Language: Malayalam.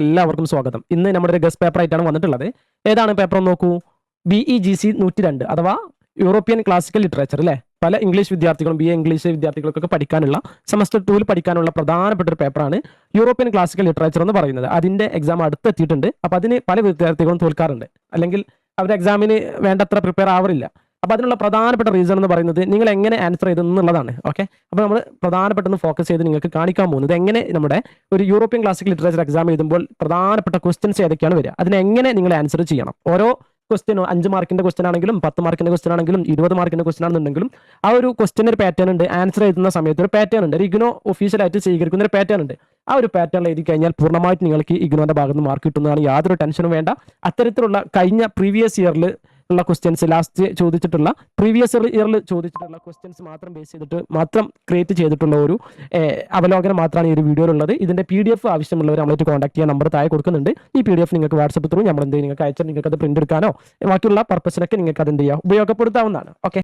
എല്ലാവർക്കും സ്വാഗതം. ഇന്ന് നമ്മുടെ ഒരു ഗസ്റ്റ് പേപ്പർ ആയിട്ടാണ് വന്നിട്ടുള്ളത്. ഏതാണ് പേപ്പർ എന്ന് നോക്കൂ. BEGC 102 അഥവാ യൂറോപ്യൻ ക്ലാസിക്കൽ ലിറ്ററേച്ചർ അല്ലേ. പല ഇംഗ്ലീഷ് വിദ്യാർത്ഥികളും BA ഇംഗ്ലീഷ് വിദ്യാർത്ഥികൾക്കൊക്കെ പഠിക്കാനുള്ള സെമസ്റ്റർ 2 പഠിക്കാനുള്ള പ്രധാനപ്പെട്ട ഒരു പേപ്പറാണ് യൂറോപ്യൻ ക്ലാസിക്കൽ ലിറ്ററേച്ചർ എന്ന് പറയുന്നത്. അതിന്റെ എക്സാം അടുത്തെത്തിയിട്ടുണ്ട്. അപ്പോൾ അതിന് പല വിദ്യാർത്ഥികളും തോൽക്കാറുണ്ട്, അല്ലെങ്കിൽ അവർ എക്സാമിന് വേണ്ടത്ര പ്രിപ്പയർ ആവാറില്ല. അപ്പോൾ അതിനുള്ള പ്രധാനപ്പെട്ട റീസൺ എന്ന് പറയുന്നത് നിങ്ങൾ എങ്ങനെ ആൻസർ ചെയ്തെന്നുള്ളതാണ്. ഓക്കെ, അപ്പോൾ നമ്മൾ പ്രധാനപ്പെട്ടൊന്ന് ഫോക്കസ് ചെയ്ത് നിങ്ങൾക്ക് കാണിക്കാൻ പോകുന്നത് എങ്ങനെ നമ്മുടെ ഒരു യൂറോപ്യൻ ക്ലാസിക്കൽ ലിറ്ററേച്ചർ എക്സാം എഴുതുമ്പോൾ പ്രധാനപ്പെട്ട ക്വസ്റ്റ്യൻസ് ഏതൊക്കെയാണ് വരിക, അതിനെങ്ങനെ നിങ്ങൾ ആൻസർ ചെയ്യണം. ഓരോ ക്വസ്റ്റ്യനോ 5 മാർക്കിന്റെ ക്വസ്റ്റൻ ആണെങ്കിലും 10 മാർക്കിന്റെ ക്വസ്റ്റൻ ആണെങ്കിലും 20 മാർക്കിന്റെ ക്വസ്റ്റൻ ആണെന്നുണ്ടെങ്കിലും ആ ഒരു ക്വസ്റ്റ്യൻ ഒരു പാറ്റേൺ ഉണ്ട്. ആൻസർ എഴുതുന്ന സമയത്ത് ഒരു പാറ്റേൺ ഉണ്ട്, ഒരു ഇഗ്നോ ഒഫീഷ്യലായിട്ട് സ്വീകരിക്കുന്ന ഒരു പാറ്റേൺ ഉണ്ട്. ആ ഒരു പാറ്റേൺ എഴുതി കഴിഞ്ഞാൽ പൂർണ്ണമായിട്ട് നിങ്ങൾക്ക് ഇഗ്നോന്റെ ഭാഗത്ത് നിന്ന് മാർക്ക് കിട്ടുന്നതാണ്. യാതൊരു ടെൻഷനും വേണ്ട. അത്തരത്തിലുള്ള കഴിഞ്ഞ പ്രീവിയസ് ഇയറിൽ ഉള്ള ക്വസ്റ്റ്യൻസ്, ലാസ്റ്റ് ചോദിച്ചിട്ടുള്ള പ്രീവിയസ് ഇയറിൽ ചോദിച്ചിട്ടുള്ള ക്വസ്റ്റ്യൻസ് മാത്രം ബേസ് ചെയ്തിട്ട് മാത്രം ക്രിയേറ്റ് ചെയ്തിട്ടുള്ള ഒരു അവലോകനം മാത്രമാണ് ഈ ഒരു വീഡിയോയിലുള്ളത്. ഇതിന്റെ PDF ആവശ്യമുള്ളവർ നമ്മളായിട്ട് കോൺടാക്ട് ചെയ്യാൻ നമ്പർ താഴെ കൊടുക്കുന്നുണ്ട്. ഈ PDF നിങ്ങൾക്ക് വാട്സപ്പ് ത്രൂ നമ്മൾ എന്ത് നിങ്ങൾക്ക് അയച്ചാൽ നിങ്ങൾക്ക് അത് പ്രിന്റ് എടുക്കാനോ ബാക്കിയുള്ള പർപ്പസിനൊക്കെ നിങ്ങൾക്ക് അത് എന്ത് ചെയ്യാം ഉപയോഗപ്പെടുത്താവുന്നതാണ്. ഓക്കെ.